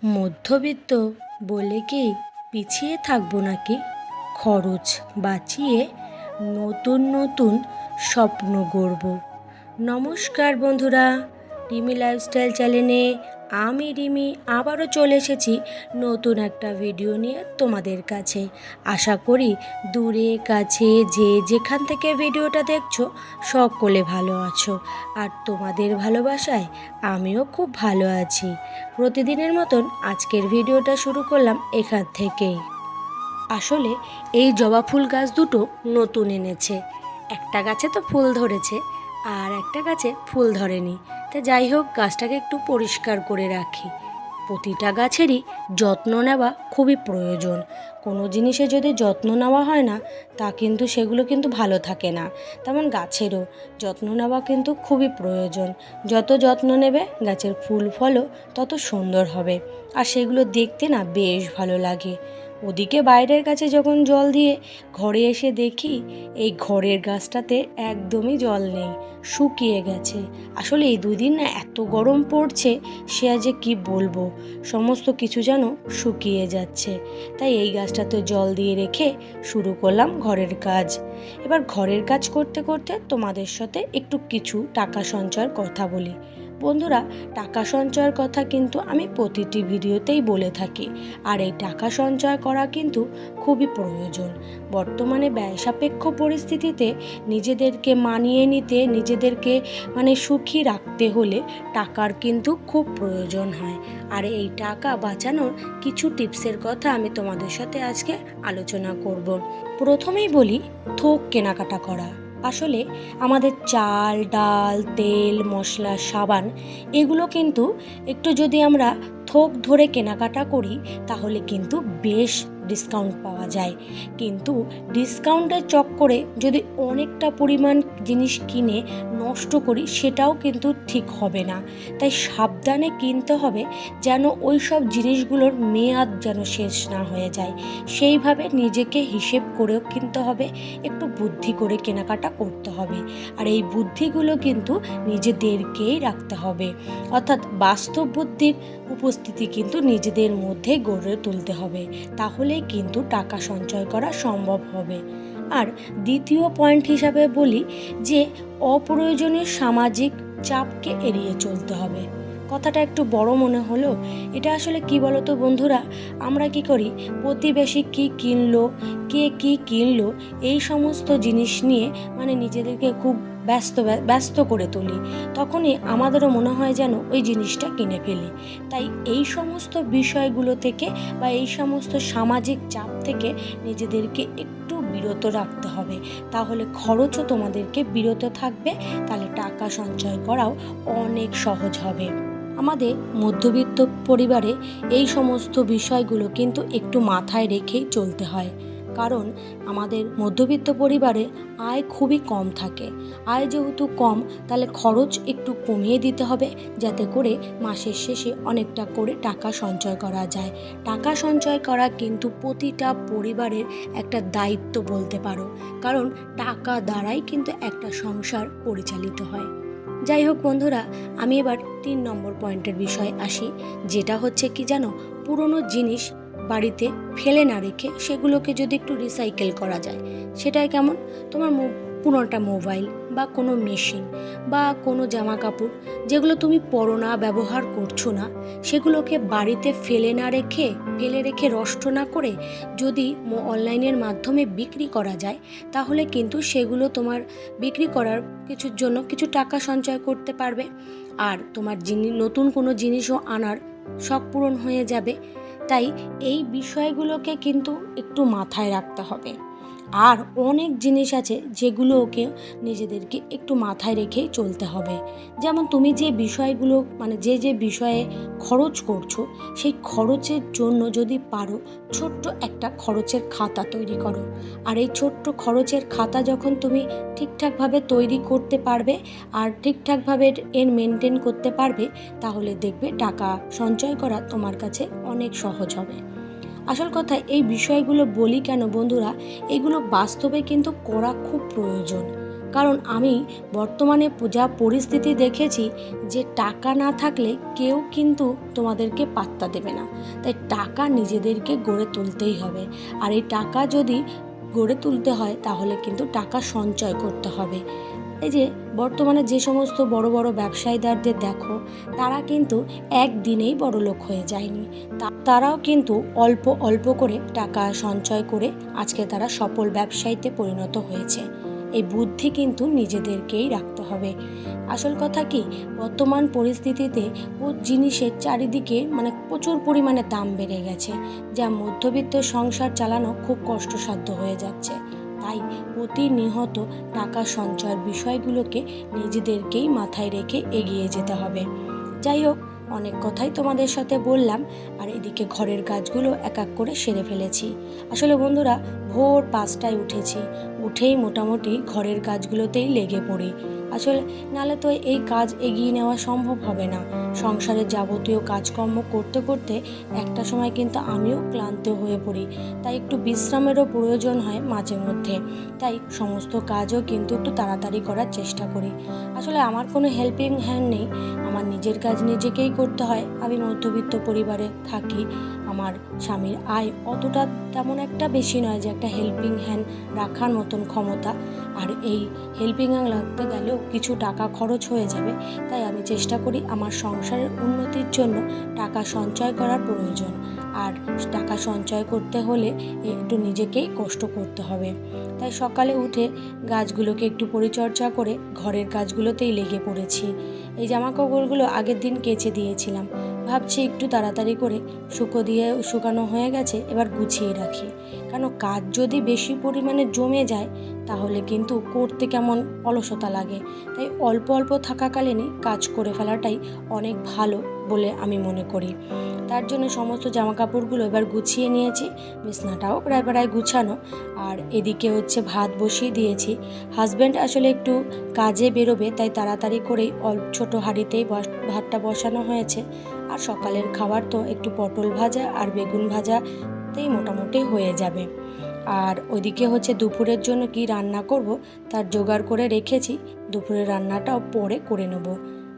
মধ্যবিত্ত বলে কি পিছিয়ে থাকবো নাকি? খরচ বাঁচিয়ে নতুন নতুন স্বপ্ন গড়ব। নমস্কার বন্ধুরা, রিমি লাইফস্টাইল চ্যানেলে আমি রিমি আবারও চলে এসেছি নতুন একটা ভিডিও নিয়ে তোমাদের কাছে। আশা করি দূরে কাছে যে যেখান থেকে ভিডিওটা দেখছো সকলে ভালো আছো, আর তোমাদের ভালোবাসায় আমিও খুব ভালো আছি। প্রতিদিনের মতন আজকের ভিডিওটা শুরু করলাম এখান থেকেই। আসলে এই জবা ফুল গাছ দুটো নতুন এনেছে। একটা গাছে তো ফুল ধরেছে আর একটা গাছে ফুল ধরেনি। তা যাই হোক, গাছটাকে একটু পরিষ্কার করে রাখি। প্রতিটা গাছেরই যত্ন নেওয়া খুবই প্রয়োজন। কোনো জিনিসে যদি যত্ন নেওয়া হয় না, তা কিন্তু সেগুলো কিন্তু ভালো থাকে না। তেমন গাছেরও যত্ন নেওয়া কিন্তু খুবই প্রয়োজন। যত যত্ন নেবে গাছের ফুল ফলও তত সুন্দর হবে, আর সেগুলো দেখতে না বেশ ভালো লাগে। ওদিকে বাইরের কাছে যখন জল দিয়ে ঘরে এসে দেখি এই ঘরের গাছটাতে একদমই জল নেই, শুকিয়ে গেছে। আসলে এই 2 দিন না এত গরম পড়ছে, সে আজ যে কী বলবো, সমস্ত কিছু যেন শুকিয়ে যাচ্ছে। তাই এই গাছটাতে জল দিয়ে রেখে শুরু করলাম ঘরের কাজ। এবার ঘরের কাজ করতে করতে তোমাদের সাথে একটু কিছু টাকা সঞ্চয়ের কথা বলি। বন্ধুরা, টাকা সঞ্চয়ের কথা কিন্তু আমি প্রতিটি ভিডিওতেই বলে থাকি, আর এই টাকা সঞ্চয় করা কিন্তু খুবই প্রয়োজন। বর্তমানে ব্যয়সাপেক্ষ পরিস্থিতিতে নিজেদেরকে মানিয়ে নিতে, নিজেদেরকে সুখী রাখতে হলে টাকার কিন্তু খুব প্রয়োজন হয়। আর এই টাকা বাঁচানোর কিছু টিপসের কথা আমি তোমাদের সাথে আজকে আলোচনা করব। প্রথমেই বলি থোক কেনাকাটা করা। আসলে আমাদের চাল ডাল তেল মশলা সাবান এগুলো কিন্তু একটু যদি আমরা থোক ধরে কেনাকাটা করি তাহলে কিন্তু বেশ ডিসকাউন্ট পাওয়া যায়। কিন্তু ডিসকাউন্টের চক্করে যদি অনেকটা পরিমাণ জিনিস কিনে নষ্ট করি সেটাও কিন্তু ঠিক হবে না। তাই সাবধানে কিনতে হবে, যেন ওই সব জিনিসগুলোর মেয়াদ যেন শেষ না হয়ে যায়। সেইভাবে নিজেকে হিসেব করেও কিনতে হবে, একটু বুদ্ধি করে কেনাকাটা করতে হবে। আর এই বুদ্ধিগুলো কিন্তু নিজেদেরকেই রাখতে হবে, অর্থাৎ বাস্তব বুদ্ধির উপস্থিতি কিন্তু নিজেদের মধ্যে গড়ে তুলতে হবে। তাহলেই কিন্তু টাকা সঞ্চয় করা সম্ভব হবে। আর দ্বিতীয় পয়েন্ট হিসাবে বলি যে অপ্রয়োজনীয় সামাজিক চাপকে এড়িয়ে চলতে হবে। কথাটা একটু বড় মনে হলো, এটা আসলে কি বলতো বন্ধুরা, আমরা কি করি, প্রতিবেশী কি কিনলো, কে কি কিনলো, এই সমস্ত জিনিস নিয়ে নিজেদেরকে খুব ব্যস্ত করে তুলি। তখনই আমাদেরও মনে হয় যেন ওই জিনিসটা কিনে ফেলি। তাই এই সমস্ত বিষয়গুলো থেকে বা এই সমস্ত সামাজিক চাপ থেকে নিজেদেরকে একটু বিরত রাখতে হবে। তাহলে খরচও তোমাদেরকে বিরত থাকবে, তাহলে টাকা সঞ্চয় করাও অনেক সহজ হবে। আমাদের মধ্যবিত্ত পরিবারে এই সমস্ত বিষয়গুলো কিন্তু একটু মাথায় রেখেই চলতে হয়। কারণ আমাদের মধ্যবিত্ত পরিবারে আয় খুবই কম থাকে। আয় যেহেতু কম, তাহলে খরচ একটু কমিয়ে দিতে হবে, যাতে করে মাসের শেষে অনেকটা করে টাকা সঞ্চয় করা যায়। টাকা সঞ্চয় করা কিন্তু প্রতিটা পরিবারের একটা দায়িত্ব বলতে পারো, কারণ টাকা দ্বারাই কিন্তু একটা সংসার পরিচালিত হয়। যাই হোক বন্ধুরা, আমি এবার 3 নম্বর পয়েন্টের বিষয়ে আসি, যেটা হচ্ছে কি জানো, পুরনো জিনিস বাড়িতে ফেলে না রেখে সেগুলোকে যদি একটু রিসাইকেল করা যায়। সেটাই কেমন, তোমার পুরোটা মোবাইল বা কোনো মেশিন বা কোনো জামা কাপড় যেগুলো তুমি পরো না, ব্যবহার করছো না, সেগুলোকে বাড়িতে ফেলে রেখে নষ্ট না করে যদি অনলাইনের মাধ্যমে বিক্রি করা যায়, তাহলে কিন্তু সেগুলো তোমার বিক্রি করার কিছুর জন্য কিছু টাকা সঞ্চয় করতে পারবে। আর তোমার নতুন কোনো জিনিসও আনার শখ পূরণ হয়ে যাবে। তাই এই বিষয়গুলোকে কিন্তু একটু মাথায় রাখতে হবে। আর অনেক জিনিস আছে যেগুলোকে নিজেদেরকে একটু মাথায় রেখেই চলতে হবে। যেমন তুমি যে বিষয়গুলো যে বিষয়ে খরচ করছো, সেই খরচের জন্য যদি পারো ছোট্ট একটা খরচের খাতা তৈরি করো। আর এই ছোট্ট খরচের খাতা যখন তুমি ঠিকঠাকভাবে তৈরি করতে পারবে আর ঠিকঠাকভাবে এর মেনটেন করতে পারবে, তাহলে দেখবে টাকা সঞ্চয় করা তোমার কাছে অনেক সহজ হবে। আসল কথা, এই বিষয়গুলো বলি কেন বন্ধুরা, এগুলো বাস্তবে কিন্তু করা খুব প্রয়োজন। কারণ আমি বর্তমানে যা পরিস্থিতি দেখেছি যে টাকা না থাকলে কেউ কিন্তু তোমাদেরকে পাত্তা দেবে না। তাই টাকা নিজেদেরকে গড়ে তুলতেই হবে। আর এই টাকা যদি গড়ে তুলতে হয় তাহলে কিন্তু টাকা সঞ্চয় করতে হবে। এই যে বর্তমানে যে সমস্ত বড় বড় ব্যবসায়ীদারদের দেখো, তারা কিন্তু একদিনেই বড়লোক হয়ে যায়নি। তারাও কিন্তু অল্প অল্প করে টাকা সঞ্চয় করে আজকে তারা সফল ব্যবসায়ীতে পরিণত হয়েছে। এই বুদ্ধি কিন্তু নিজেদেরকেই রাখতে হবে। আসল কথা কি, বর্তমান পরিস্থিতিতে জিনিসের চারিদিকে প্রচুর পরিমাণে দাম বেড়ে গেছে, যা মধ্যবিত্ত সংসার চালানো খুব কষ্টসাধ্য হয়ে যাচ্ছে। তাই প্রতিনিয়ত টাকা সঞ্চয়ের বিষয়গুলোকে নিজেদেরকেই মাথায় রেখে এগিয়ে যেতে হবে। যাই হোক, অনেক কথাই তোমাদের সাথে বললাম, আর এদিকে ঘরের কাজগুলো এক এক করে সেরে ফেলেছি। আসলে বন্ধুরা, ভোর 5টায় উঠেছি, উঠেই মোটামুটি ঘরের কাজগুলোতেই লেগে পড়ি। আসলে নাহলে তো এই কাজ এগিয়ে নেওয়া সম্ভব হবে না। সংসারের যাবতীয় কাজকর্ম করতে করতে একটা সময় কিন্তু আমিও ক্লান্ত হয়ে পড়ি। তাই একটু বিশ্রামেরও প্রয়োজন হয় মাঝে মধ্যে। তাই সমস্ত কাজও কিন্তু একটু তাড়াতাড়ি করার চেষ্টা করি। আসলে আমার কোনো হেল্পিং হ্যান্ড নেই, আমার নিজের কাজ নিজেকেই করতে হয়। আমি মধ্যবিত্ত পরিবারে থাকি, আমার স্বামীর আয় অতটা তেমন একটা বেশি নয় যে একটা হেল্পিং হ্যান্ড রাখার মতন ক্ষমতা। আর এই হেল্পিং হ্যান্ড রাখতে গেলেও কিছু টাকা খরচ হয়ে যাবে। তাই আমি চেষ্টা করি আমার সংসারের উন্নতির জন্য টাকা সঞ্চয় করার প্রয়োজন। আর টাকা সঞ্চয় করতে হলে একটু নিজেকেই কষ্ট করতে হবে। তাই সকালে উঠে গাছগুলোকে একটু পরিচর্যা করে ঘরের কাজগুলোতেই লেগে পড়েছি। এই জামাকাপড়গুলো আগের দিন কেচে দিয়েছিলাম, ভাবছি একটু তাড়াতাড়ি করে শুকানো হয়ে গেছে, এবার গুছিয়ে রাখি। কেন, কাজ যদি বেশি পরিমাণে জমে যায় তাহলে কিন্তু করতে কেমন অলসতা লাগে। তাই অল্প অল্প থাকাকালীনই কাজ করে ফেলাটাই অনেক ভালো বলে আমি মনে করি। তার জন্য সমস্ত জামাকাপড়গুলো এবার গুছিয়ে নিয়েছি, বিছনাটাও প্রায় প্রায় গুছানো। আর এদিকে হচ্ছে ভাত বসিয়ে দিয়েছি। হাজব্যান্ড আসলে একটু কাজে বেরোবে, তাই তাড়াতাড়ি করেই ছোট হাঁড়িতেই ভাতটা বসানো হয়েছে। আর সকালের খাবার তো একটু পটল ভাজা আর বেগুন ভাজাতেই মোটামুটি হয়ে যাবে। আর ওইদিকে হচ্ছে দুপুরের জন্য কি রান্না করব তার জোগাড় করে রেখেছি, দুপুরের রান্নাটাও পরে করে নেব।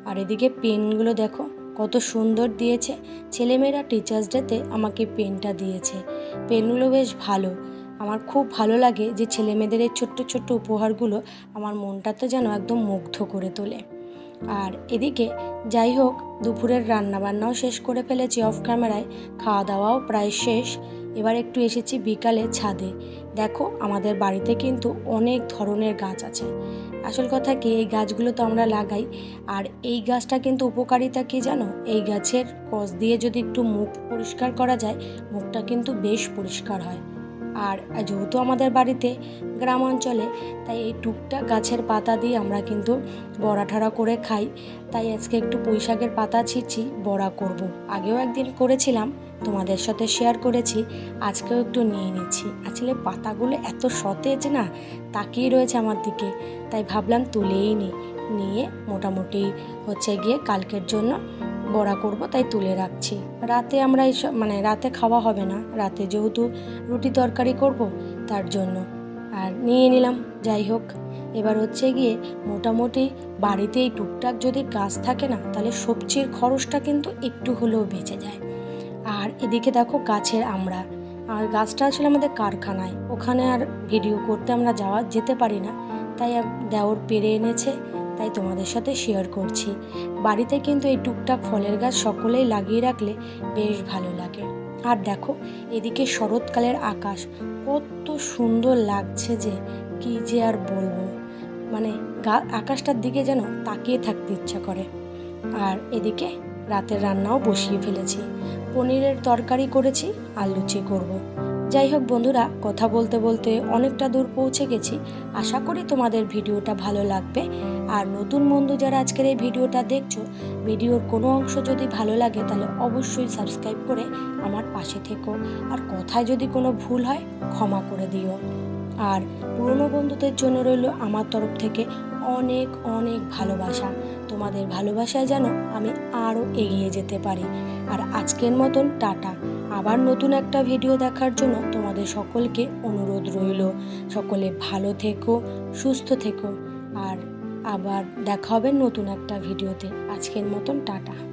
আর এদিকে পেনগুলো দেখো কত সুন্দর দিয়েছে। ছেলেমেয়েরা টিচার্স ডেতে আমাকে পেনটা দিয়েছে। পেনগুলো বেশ ভালো, আমার খুব ভালো লাগে যে ছেলেমেয়েদের এই ছোট্ট ছোট্ট উপহারগুলো আমার মনটাতে যেন একদম মুগ্ধ করে তোলে। আর এদিকে যাই হোক, দুপুরের রান্নাবান্নাও শেষ করে ফেলেছি অফ ক্যামেরায়, খাওয়া দাওয়াও প্রায় শেষ। এবার একটু এসেছি বিকালে ছাদে। দেখো আমাদের বাড়িতে কিন্তু অনেক ধরনের গাছ আছে। আসল কথা কি, এই গাছগুলো তো আমরা লাগাই। আর এই গাছটা কিন্তু উপকারিতা কি জানো, এই গাছের কষ দিয়ে যদি একটু মুখ পরিষ্কার করা যায়, মুখটা কিন্তু বেশ পরিষ্কার হয়। আর যেহেতু আমাদের বাড়িতে গ্রাম অঞ্চলে, তাই এই টুকটাক গাছের পাতা দিয়ে আমরা কিন্তু বড়া ঠাড়া করে খাই। তাই আজকে একটু পুঁই শাকের পাতা ছিঁড়ছি, বড়া করব। আগেও একদিন করেছিলাম, তোমাদের সাথে শেয়ার করেছি, আজকেও একটু নিয়ে নিচ্ছি। আসলে পাতাগুলো এত সতেজ না, তাকিয়ে রয়েছে আমার দিকে, তাই ভাবলাম তুলেই নিয়ে মোটামুটি হচ্ছে গিয়ে কালকের জন্য বড়া করব, তাই তুলে রাখছি। রাতে আমরা এইসব রাতে খাওয়া হবে না, রাতে যেহেতু রুটি তরকারি করব তার জন্য আর নিয়ে নিলাম। যাই হোক, এবার হচ্ছে গিয়ে মোটামুটি বাড়িতে এই টুকটাক যদি গাছ থাকে না, তাহলে সবজির খরচটা কিন্তু একটু হলেও বেঁচে যায়। আর এদিকে দেখো গাছের আমরা, আর গাছটা আসলে আমাদের কারখানায়, ওখানে আর ভিডিও করতে আমরা যেতে পারি না। তাই দেওর পেরে এনেছে, তাই তোমাদের সাথে শেয়ার করছি। বাড়িতে কিন্তু এই টুকটাক ফলের গাছ সকলেই লাগিয়ে রাখলে বেশ ভালো লাগে। আর দেখো এদিকে শরৎকালের আকাশ কত সুন্দর লাগছে যে কি যে আর বলবো, আকাশটার দিকে যেন তাকিয়ে থাকতে ইচ্ছা করে। আর এদিকে রাতের রান্নাও বসিয়ে ফেলেছি, পনিরের তরকারি করেছি আর লুচি করব। যাই হোক বন্ধুরা, কথা বলতে বলতে অনেকটা দূর পৌঁছে গেছি। আশা করি তোমাদের ভিডিওটা ভালো লাগবে। আর নতুন বন্ধু যারা আজকের এই ভিডিওটা দেখছো, ভিডিওর কোনো অংশ যদি ভালো লাগে তাহলে অবশ্যই সাবস্ক্রাইব করে আমার পাশে থেকো। আর কথায় যদি কোনো ভুল হয় ক্ষমা করে দিও। আর পুরনো বন্ধুদের জন্য রইল আমার তরফ থেকে অনেক অনেক ভালোবাসা। তোমাদের ভালোবাসায় যেন আমি আরও এগিয়ে যেতে পারি। আর আজকের মতন টাটা। আবার নতুন একটা ভিডিও দেখার জন্য তোমাদের সকলকে অনুরোধ রইল। সকলে ভালো থেকো, সুস্থ থেকো। আর আবার দেখা হবে নতুন একটা ভিডিওতে। আজকের মতন টাটা।